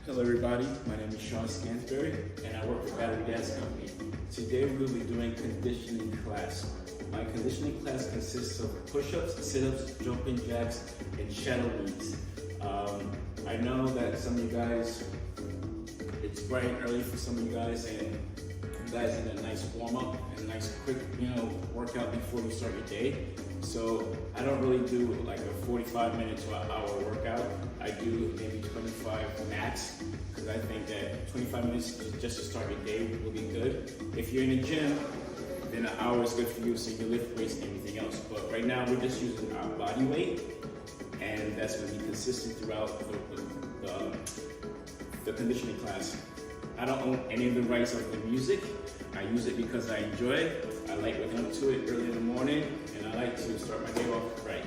Hello everybody, my name is Sean Skansberry and I work for Battery Gas Company. Today we'll be doing conditioning class. My conditioning class consists of push-ups, sit-ups, jumping jacks, and shadow knees. I know that some of you guys, it's bright and early for some of you guys, and you guys need a nice warm-up and a nice quick workout before you start your day. So I don't really do like a 45-minute to an hour workout. I do maybe 25 max, because I think that 25 minutes just to start your day will be good. If you're in a gym, then an hour is good for you, so you can lift weights and everything else. But right now we're just using our body weight, and that's going to be consistent throughout the conditioning class. I don't own any of the rights of the music. I use it because I enjoy it. I like waking up to it early in the morning, and I like to start my day off right.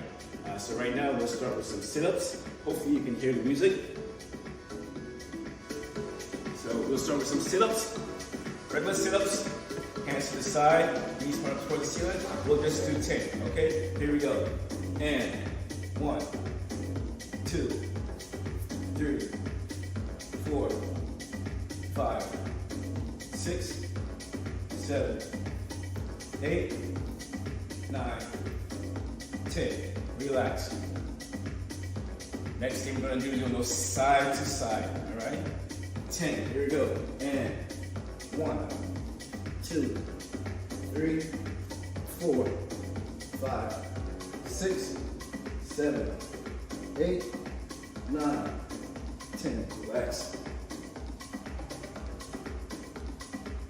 So right now we'll start with some sit-ups. Hopefully you can hear the music. So we'll start with some sit-ups. Regular sit-ups, hands to the side, knees point up towards the ceiling. We'll just do 10, okay? Here we go. And 1, 2, 3, 4, 5, 6, 7, 8, 9, 10. Relax. Next thing we're gonna do is we're gonna go side to side, all right? 10, here we go. And 1, 2, 3, 4, 5, 6, 7, 8, 9, 10. Relax.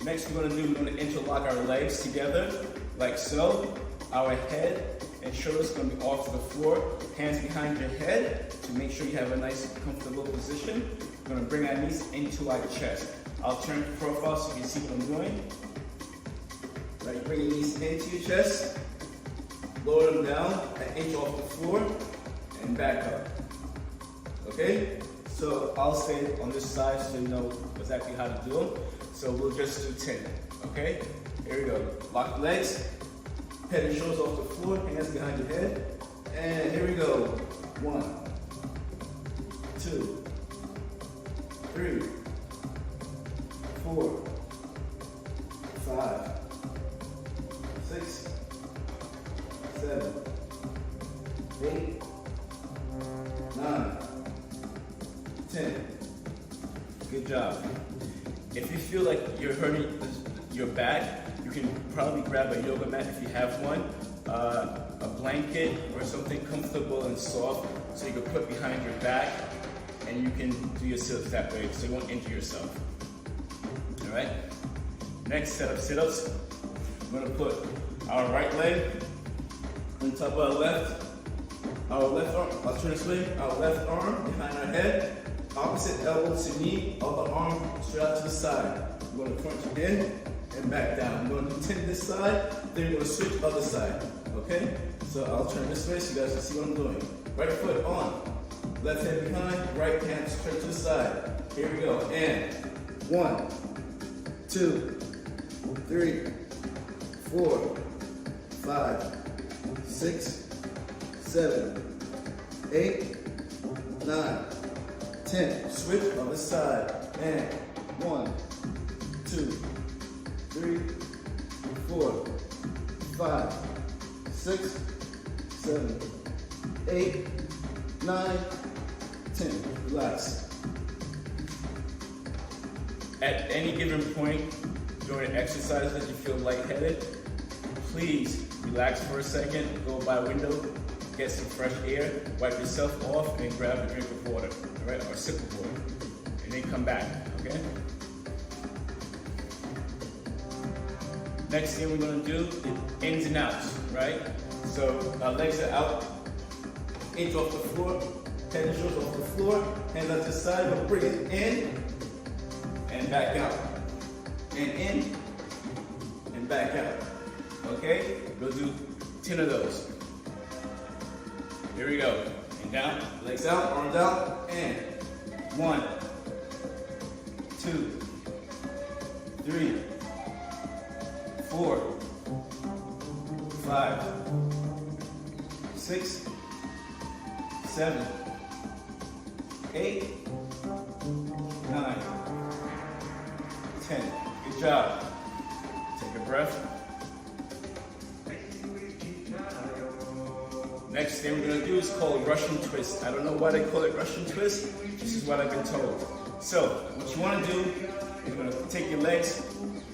Next we're gonna interlock our legs together, like so. Our head and shoulders gonna be off the floor, hands behind your head to make sure you have a nice comfortable position. We're gonna bring our knees into our chest. I'll turn the profile so you can see what I'm doing. Right, bring your knees into your chest, lower them down, an inch off the floor, and back up. Okay? So I'll say on this side so you know exactly how to do them. So we'll just do 10, okay? Here we go. Lock the legs, head and shoulders off the floor, hands behind your head. And here we go. 1, 2, 3, 4, 5, 6, 7, 8, 9, 10. Good job. If you feel like you're hurting your back, you can probably grab a yoga mat if you have one, a blanket or something comfortable and soft so you can put behind your back, and you can do your sit-ups that way so you won't injure yourself. All right? Next set of sit-ups, we're gonna put our right leg on top of our left arm, I'll turn this way, our left arm behind our head, opposite elbow to knee, other arm straight out to the side. We're going to crunch in and back down. We're going to do 10 this side, then we're going to switch other side. Okay? So I'll turn this way so you guys can see what I'm doing. Right foot on, left hand behind, right hand straight to the side. Here we go. And 1, 2, 3, 4, 5, 6, 7, 8, 9, 10. Switch on the side. And 1, 2, 3, 4, 5, 6, 7, 8, 9, 10. Relax. At any given point during an exercise that you feel lightheaded, please relax for a second, go by a window, get some fresh air, wipe yourself off, and grab a drink of water, all right, or a sip of water, and then come back, okay? Next thing we're gonna do is ins and outs, right? So our legs are out, inch off the floor, head and shoulders off the floor, hands out to the side, we'll bring it in, and back out, and in, and back out, okay? We'll do 10 of those. Here we go. And down, legs out, arms out, and 1, 2, 3, 4, 5, 6, 7, 8, behind. 10. Good job. Take a breath. Next thing we're going to do is called Russian twist. I don't know why they call it Russian twist. This is what I've been told. So, what you want to do is you're going to take your legs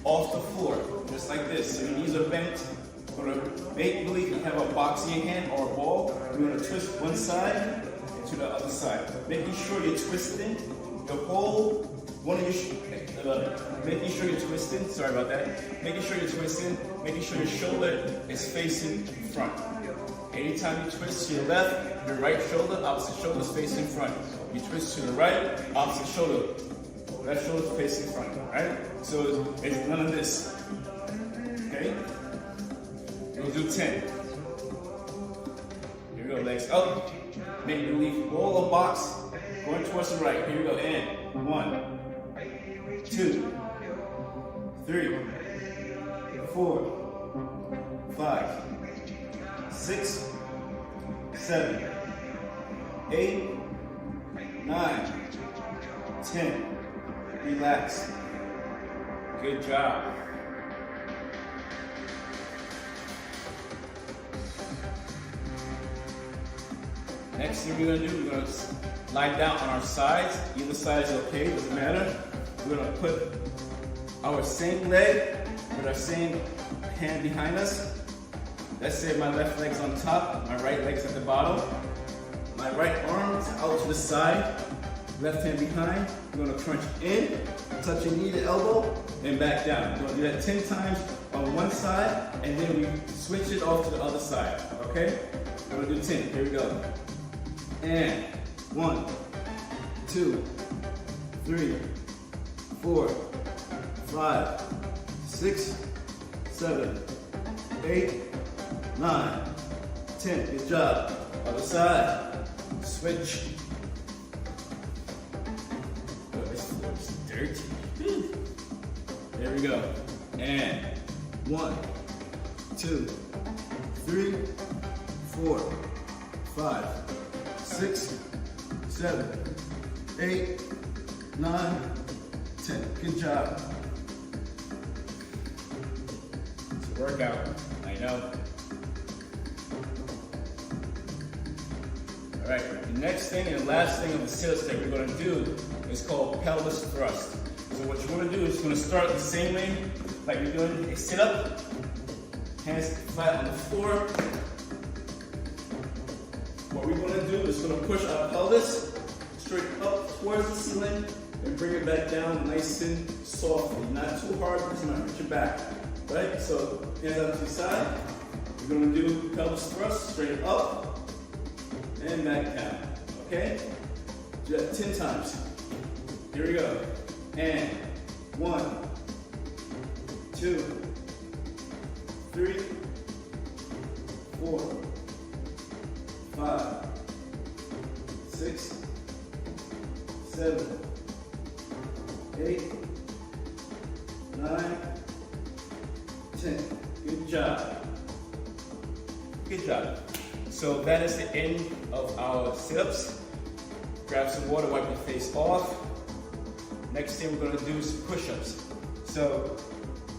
off the floor, just like this. So your knees are bent. You're going to make believe you have a box in your hand or a ball. You're going to twist one side and to the other side. Making sure you're twisting the whole one of your, making sure you're twisting, sorry about that. Making sure you're twisting, making sure your shoulder is facing front. Anytime you twist to your left, your right shoulder, opposite shoulder is facing front. You twist to the right, opposite shoulder, left shoulder is facing front, right? So it's none of this, okay? We'll do 10. Here we go, legs up. Make believe roll the box, going towards the right. Here we go, and 1, 2, 3, 4, 5, 6, 7, 8, 9, 10. Relax. Good job. Next thing we're going to do, we're going to lie down on our sides. Either side is okay, doesn't matter. We're going to put our same leg with our same hand behind us. Let's say my left leg's on top, my right leg's at the bottom. My right arm is out to the side, left hand behind. We're going to crunch in, touch your knee to elbow, and back down. We're going to do that 10 times on one side, and then we switch it off to the other side, okay? We're going to do 10. Here we go. And 1, 2, 3, 4, 5, 6, 7, 8, 9, 10. Good job. Other side. Switch. Oh, this floor's dirty. There we go. And 1, 2, 3, 4, 5, 6, 7, 8, 9, 10. Good job. It's a workout, I know. All right, the next thing and last thing of the sit-ups that we're going to do is called pelvis thrust. So what you want to do is you're going to start the same way like you're doing a sit-up. Hands flat on the floor. What we're going to do is going to push our pelvis straight up towards the ceiling and bring it back down nice and softly. Not too hard because you're not hurt your back. Right? So hands out to the side. We're going to do pelvis thrust straight up and back down. Okay? Do that 10 times. Here we go. And 1, 2, 3, 4, 5, 6, 7, 8, 9, 10. Good job. Good job. So that is the end of our sit-ups. Grab some water, wipe your face off. Next thing we're going to do is push-ups. So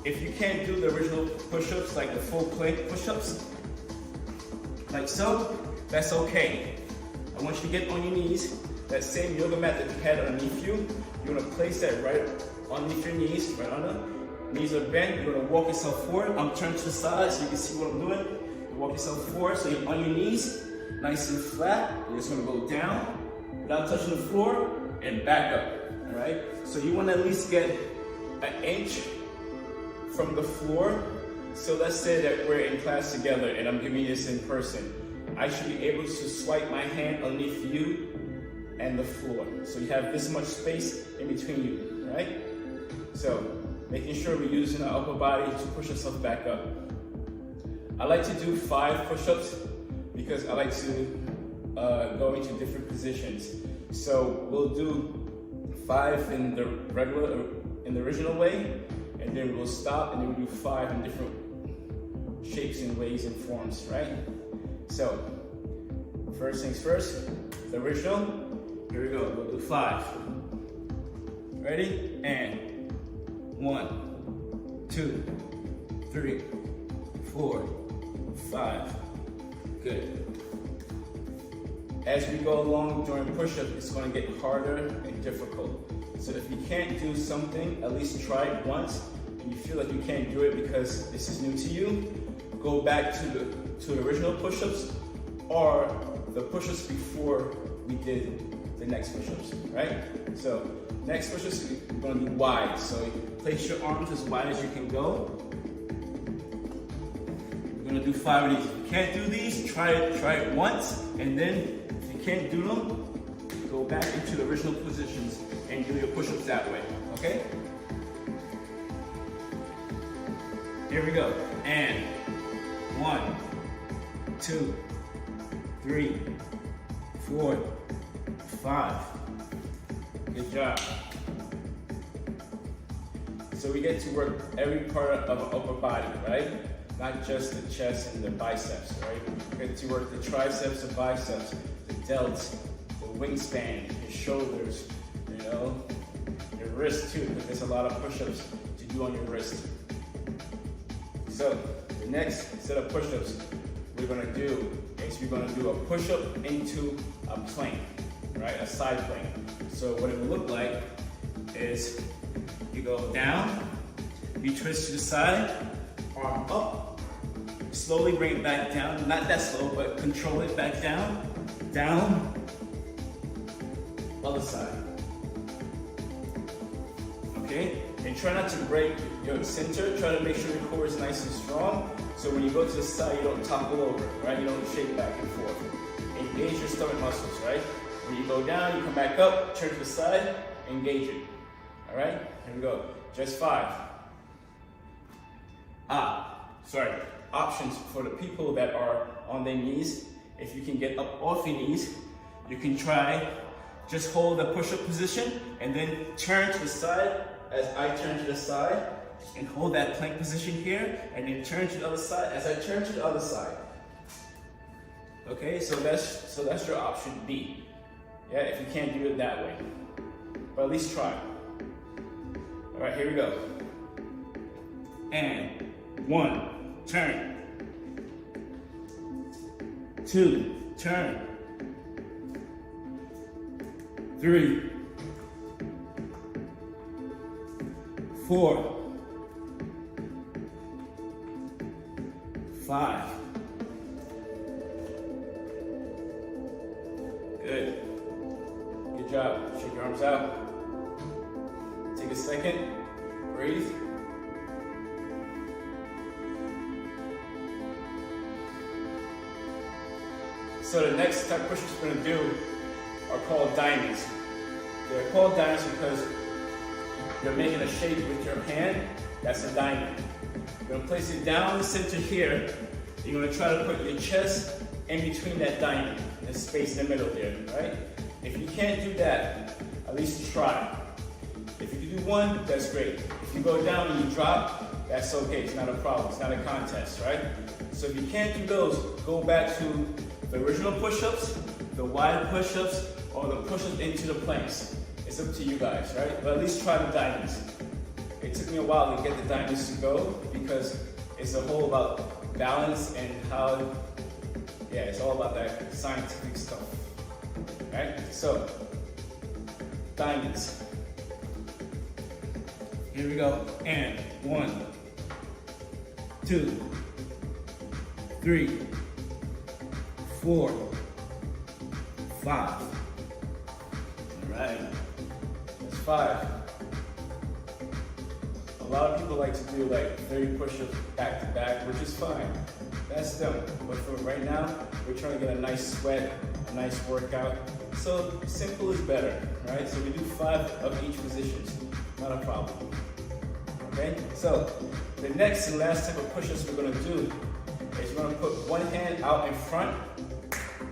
if you can't do the original push-ups, like the full plank push-ups, like so, that's okay. I want you to get on your knees. That same yoga mat that you had underneath you, you're going to place that right underneath your knees, right under. Knees are bent. You're going to walk yourself forward. I'm turning to the side so you can see what I'm doing. You walk yourself forward so you're on your knees, nice and flat. You're just going to go down without touching the floor and back up. All right. So you want to at least get an inch from the floor. So let's say that we're in class together and I'm giving you this in person. I should be able to swipe my hand underneath you and the floor. So you have this much space in between you, right? So making sure we're using our upper body to push ourselves back up. I like to do 5 push-ups because I like to go into different positions. So we'll do 5 in the original way, and then we'll stop and then we'll do 5 in different shapes and ways and forms, right? So first things first, the original. Here we go, we'll do 5. All Ready? And 1, 2, 3, 4, 5. Good. As we go along during push-up, it's going to get harder and difficult. So if you can't do something, at least try it once, and you feel like you can't do it because this is new to you, go back to the original push-ups or the push-ups before we did the next push-ups, right? So next push-ups, we're going to be wide. So place your arms as wide as you can go. We're going to do 5 of these. If you can't do these, try it once, and then if you can't do them, go back into the original positions and do your push-ups that way, okay? Here we go. And 1, 2, 3, 4, 5. Good job. So we get to work every part of our upper body, right? Not just the chest and the biceps, right? We get to work the triceps, the biceps, the delts, the wingspan, your shoulders, you know, your wrist too, because there's a lot of push-ups to do on your wrist. So the next set of push-ups we're gonna do is we're gonna do a push-up into a plank, right? A side plank. So what it will look like is you go down, you twist to the side, arm up, slowly bring it back down, not that slow, but control it back down, down, other side. Okay? And try not to break your center, try to make sure your core is nice and strong, so when you go to the side, you don't topple over, right? You don't shake back and forth. Engage your stomach muscles, right? When you go down, you come back up, turn to the side, engage it. All right? Here we go. Just 5. Options for the people that are on their knees. If you can get up off your knees, you can try just hold the push-up position and then turn to the side as I turn to the side and hold that plank position here and then turn to the other side as I turn to the other side. Okay, so that's your option B. Yeah, if you can't do it that way. But at least try. All right, here we go. And 1, turn. 2, turn. 3, 4, 5. Good. Good job. Shake your arms out. Take a second. Breathe. So the next type of push-ups we're going to do are called diamonds. They're called diamonds because you're making a shape with your hand. That's a diamond. You're going to place it down the center here. You're going to try to put your chest in between that diamond, the space in the middle there, right? If you can't do that, at least try. If you can do one, that's great. If you go down and you drop, that's okay. It's not a problem. It's not a contest, right? So if you can't do those, go back to the original push-ups, the wide push-ups, or the push-ups into the planks. It's up to you guys, right? But at least try the diamonds. It took me a while to get the diamonds to go because it's a whole about balance and how, yeah, it's all about that scientific stuff, right? So, diamonds. Here we go. And 1, 2, 3, 4, 5. All right. That's 5. A lot of people like to do like 30 push-ups back to back, which is fine. That's them. But for right now, we're trying to get a nice sweat, a nice workout. So simple is better, right? So we do 5 of each position. Not a problem. Okay? So the next and last type of push-ups we're gonna do is we're gonna put one hand out in front,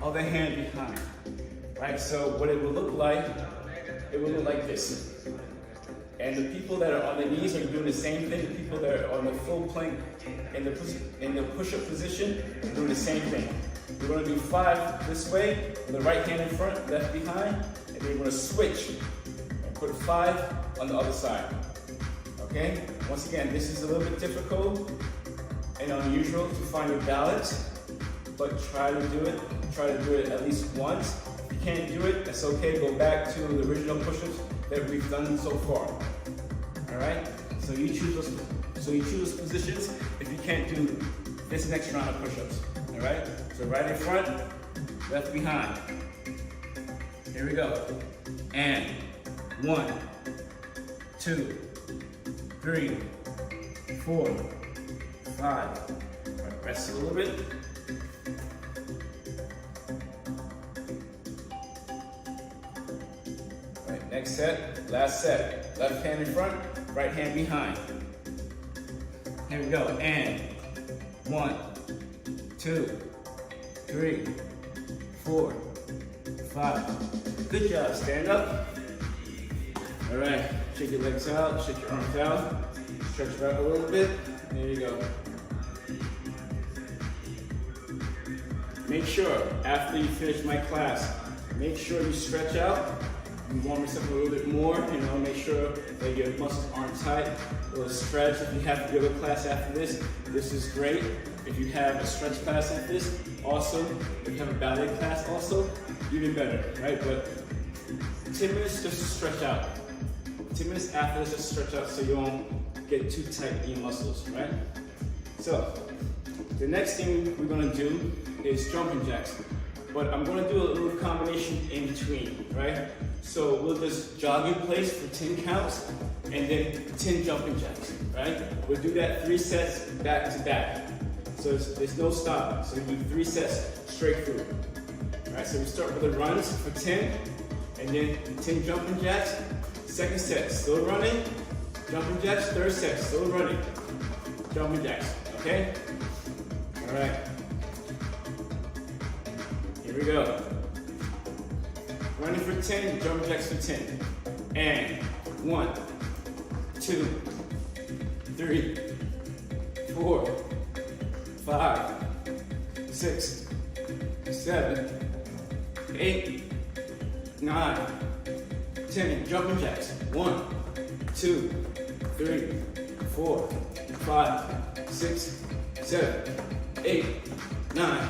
other hand behind. Right? So what it will look like, it will look like this. And the people that are on the knees are doing the same thing. The people that are on the full plank in the push-up position are doing the same thing. We're going to do 5 this way, with the right hand in front, left behind, and then we're going to switch and put 5 on the other side. Okay? Once again, this is a little bit difficult and unusual to find your balance, but try to do it. Try to do it at least once. If you can't do it, that's okay. Go back to the original push-ups that we've done so far. All right? So you choose those positions if you can't do this next round of push-ups. All right? So right in front, left behind. Here we go. And 1, 2, 3, 4, 5. Right, rest a little bit. Right, next set, last set. Left hand in front, right hand behind. Here we go. And 1, 2, 3, 4, 5. Good job. Stand up. All right. Shake your legs out. Shake your arms out. Stretch back a little bit. There you go. Make sure after you finish my class, make sure you stretch out. You warm yourself a little bit more. Make sure that your muscles aren't tight. A little stretch. If you have to go to class after this is great. If you have a stretch class like this, awesome. If you have a ballet class, also, even better, right? But 10 minutes just to stretch out. 10 minutes after this, just stretch out so you won't get too tight in your muscles, right? So, the next thing we're gonna do is jumping jacks. But I'm gonna do a little combination in between, right? So we'll just jog in place for 10 counts and then 10 jumping jacks, right? We'll do that 3 sets back to back. So there's no stopping. So we do 3 sets straight through. All right, so we start with the runs for 10, and then 10 jumping jacks. Second set, still running, jumping jacks. Third set, still running, jumping jacks, okay? All right, here we go. Running for 10, jumping jacks for 10. And 1, 2, 3, 4, 5, 6, 7, 8, 9, 10. Jumping jacks. 1, 2, 3, 4, 5, 6, 7, 8, 9,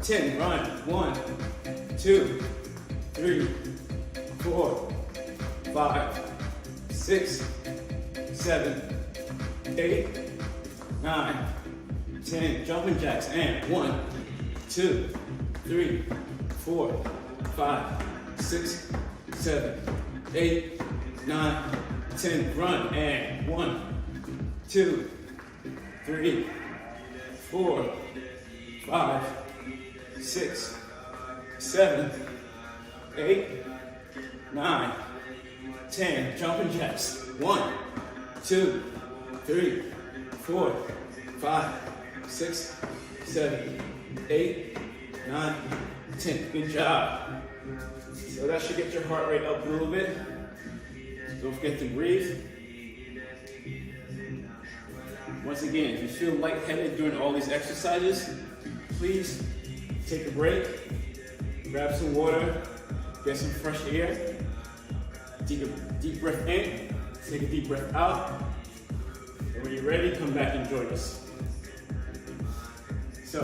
10. Run. 1, 2, 3, 4, 5, 6, 7, 8, 9, 10. Jumping jacks. And 1, 2, 3, 4, 5, 6, 7, 8, 9, 10. Run. And 1, 2, 3, 4, 5, 6, 7, 8, 9, 10. Jumping jacks. 1, 2, 3, 4, 5, 6, 7, 8, 9, 10. Good job. So that should get your heart rate up a little bit. Don't forget to breathe. Once again, if you feel lightheaded during all these exercises, please take a break, grab some water, get some fresh air, deep breath in, take a deep breath out, and when you're ready, come back and join us. So,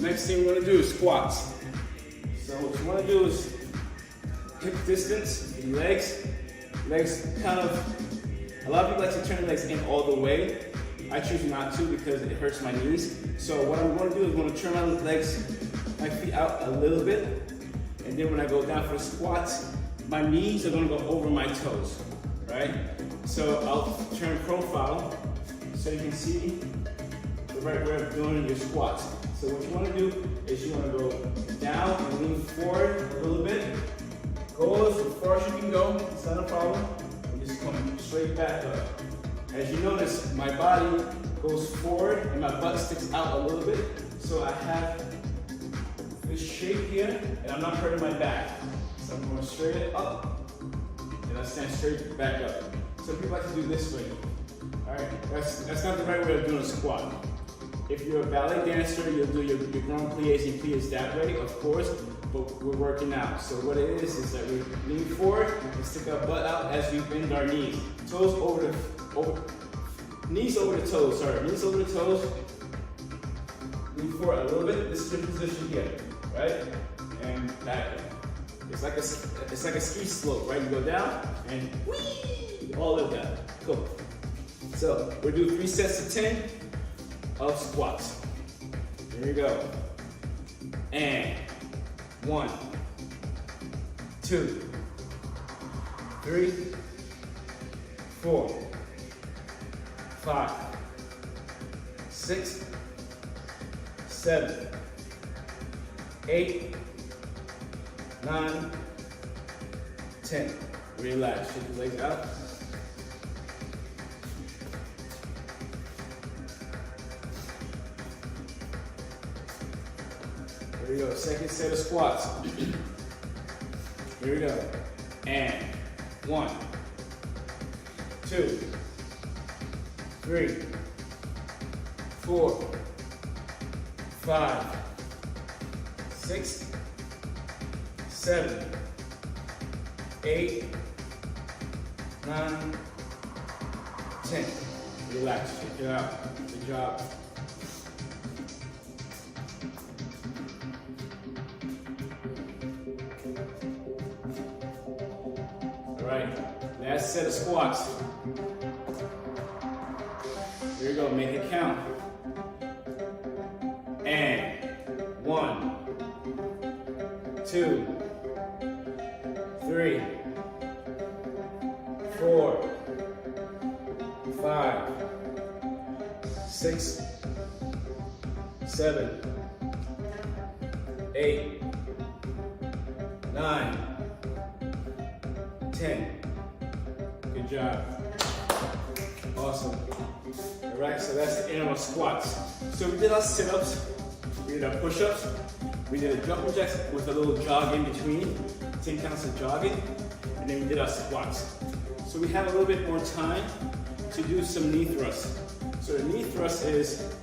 next thing we're gonna do is squats. So what you wanna do is hip distance, legs kind of, a lot of people like to turn the legs in all the way. I choose not to because it hurts my knees. So what I'm gonna do is I'm gonna turn my feet out a little bit, and then when I go down for the squats, my knees are gonna go over my toes, right? So I'll turn profile so you can see the right way of doing your squats. So what you wanna do is you wanna go down and lean forward a little bit. Go as far as you can go, it's not a problem. And just come straight back up. As you notice, my body goes forward and my butt sticks out a little bit. So I have this shape here, and I'm not hurting my back. So I'm going straight up, and I stand straight back up. Some people like to do this way. All right, that's not the right way of doing a squat. If you're a ballet dancer, you'll do your grand pliés and pliés that way, of course. but we're working out. So what it is that we lean forward and stick our butt out as we bend our knees. Toes knees over the toes, knees over the toes. Lean forward a little bit. This is the position here, right? And back. It's like a ski slope, right? You go down and whee, all of that. Cool. So we'll do 3 sets of 10 of squats. Here we go. And 1, 2, 3, 4, 5, 6, 7, 8, 9, 10. Relax, shake your legs out. Here we go, second set of squats. Here we go. And 1, 2, 3, 4, 5, 6, 7, 8, 9, 10. Relax, check it out. Good job. All right, last set of squats. Here we go, make it count. And 1, 2, 3, 4, 5, 6, 7, 8, 9, 10. Good job. Awesome. All right, so that's the end of our squats. So we did our sit-ups, we did our push-ups, we did a jumping jacks with a little jog in between, 10 counts of jogging, and then we did our squats. So we have a little bit more time to do some knee thrusts. So the knee thrust is,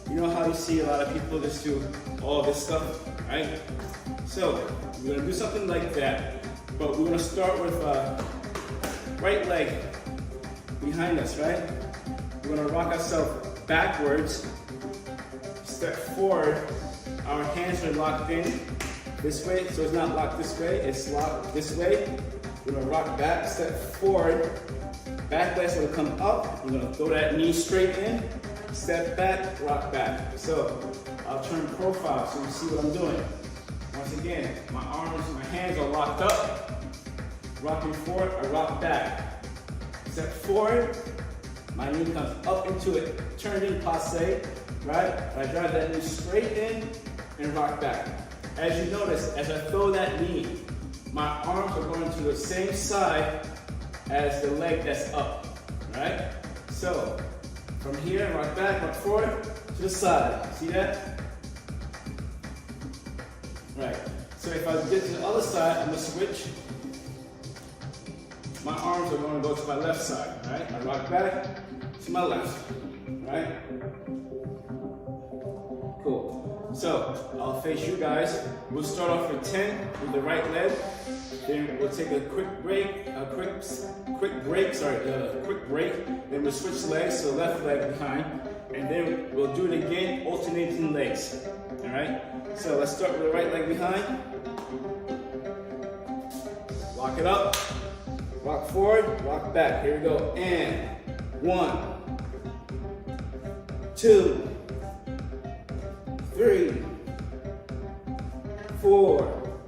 you know how you see a lot of people just do all this stuff, right? So we're gonna do something like that, but we're gonna start with right leg behind us, right? We're gonna rock ourselves backwards, step forward, our hands are locked in this way, so it's not locked this way, it's locked this way. We're gonna rock back, step forward, back leg's gonna come up, we're gonna throw that knee straight in, step back, rock back. So I'll turn profile so you see what I'm doing. Once again, my arms, my hands are locked up, rocking forward, I rock back. Step forward, my knee comes up into it, turned in passe, right? I drive that knee straight in and rock back. As you notice, as I throw that knee, my arms are going to the same side as the leg that's up, right? So, from here, rock back, rock forward, to the side. See that? Right. So if I get to the other side, I'm gonna switch. My arms are gonna go to my left side, right? I rock back to my left, right? Cool. So I'll face you guys. We'll start off with 10 with the right leg. Then we'll take a quick break. Then we'll switch legs, so left leg behind, and then we'll do it again, alternating legs. All right. So let's start with the right leg behind. Lock it up. Rock forward. Rock back. Here we go. And 1, 2, 3, 4,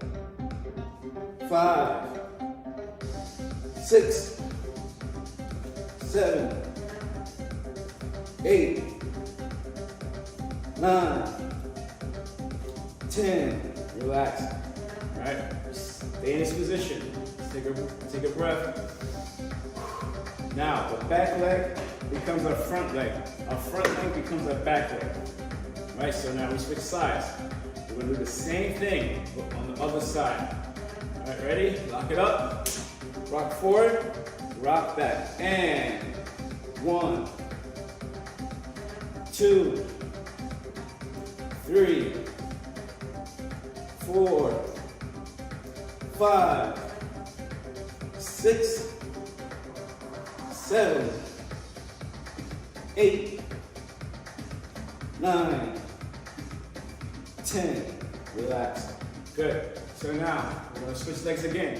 5, 6, 7, 8, 9, 10. Relax. All right. Stay in this position. Take a breath. Now the back leg becomes our front leg. Our front leg becomes our back leg. Right. So now we switch sides. We're gonna do the same thing but on the other side. All right. Ready? Lock it up. Rock forward. Rock back. And 1, 2, 3, 4, 5, 6, 7, 8, 9, 10. Relax. Good. So now, we're gonna switch legs again.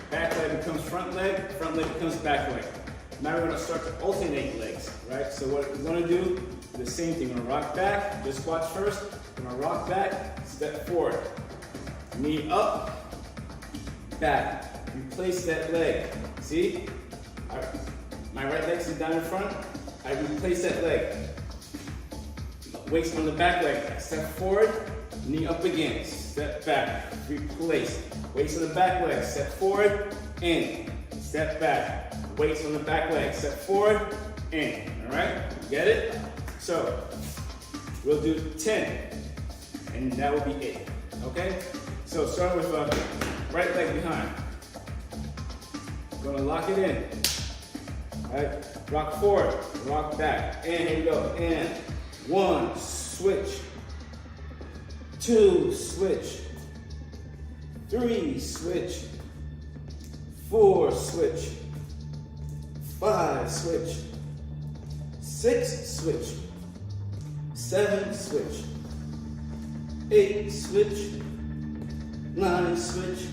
Back leg becomes front leg becomes back leg. Now we're gonna start to alternate legs, right? So what we're gonna do, the same thing. We're gonna rock back, just watch first. We're gonna rock back, step forward. Knee up, back. Replace that leg. See? My right leg is down in front. I replace that leg. Weights on the back leg. Step forward, knee up again. Step back, replace. Weights on the back leg. Step forward, in. Step back. Weights on the back leg. Step forward, in. All right? Get it? So we'll do 10, and that will be it. Okay? So start with right leg behind. Gonna lock it in. All right? Rock forward, rock back, and here we go. And 1, switch. 2, switch. 3, switch. 4, switch. 5, switch. 6, switch. 7, switch. 8, switch. 9, switch.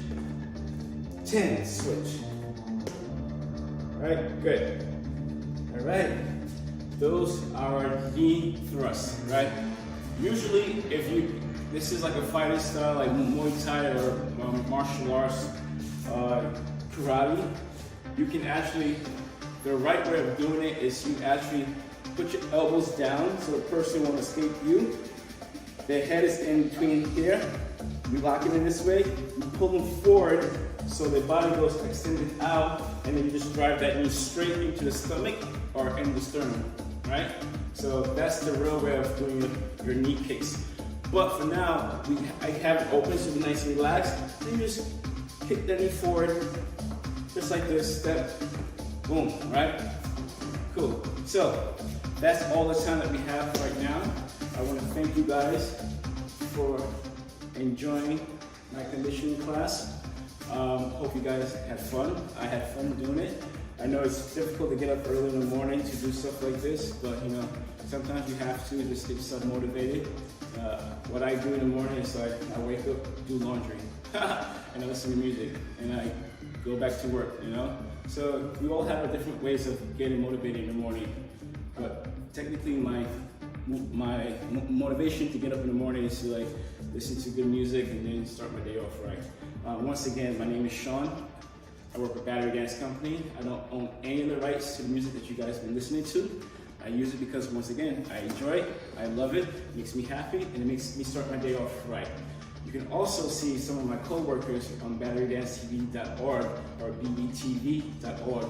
10, switch. All right, good. All right, those are knee thrusts, right? Usually, this is like a fighting style, like Muay Thai or martial arts, karate, you can actually, the right way of doing it is you actually put your elbows down so the person won't escape you. Their head is in between here. You lock it in this way, you pull them forward so their body goes extended out, and then you just drive that knee straight into the stomach or in the sternum, right? So that's the real way of doing your knee kicks. But for now, I have it open so it's nice and relaxed. Then you just kick the knee forward, just like this, step, boom, right? Cool. So that's all the time that we have right now. I want to thank you guys for enjoying my conditioning class. Hope you guys had fun. I had fun doing it. I know it's difficult to get up early in the morning to do stuff like this, but you know, sometimes you have to just get yourself motivated. What I do in the morning is I wake up, do laundry, and I listen to music, and I go back to work, you know? So we all have different ways of getting motivated in the morning, but technically my motivation to get up in the morning is to like listen to good music and then start my day off right. Once again, my name is Sean. I work with Battery Dance Company. I don't own any of the rights to the music that you guys have been listening to. I use it because, once again, I enjoy it, I love it, it makes me happy, and it makes me start my day off right. You can also see some of my co-workers on batterydancetv.org or bbtv.org.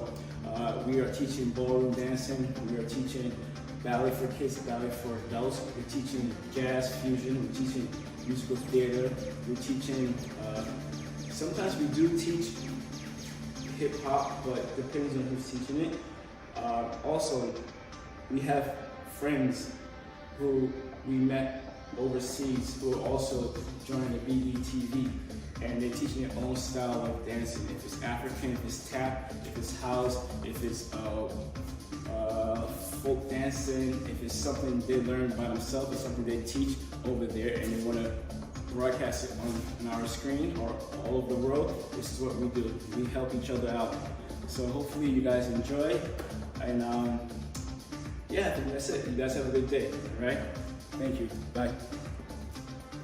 We are teaching ballroom dancing, we are teaching ballet for kids, ballet for adults, we're teaching jazz fusion, we're teaching musical theater, we're teaching, sometimes we do teach hip hop, but it depends on who's teaching it. Also, we have friends who we met overseas who are also joining the BBTV, and they're teaching their own style of dancing. If it's African, if it's tap, if it's house, if it's folk dancing, if it's something they learn by themselves, or something they teach over there, and they want to broadcast it on our screen or all over the world, this is what we do. We help each other out. So hopefully you guys enjoy, and yeah, I think that's it. You guys have a good day, all right? Thank you. Bye.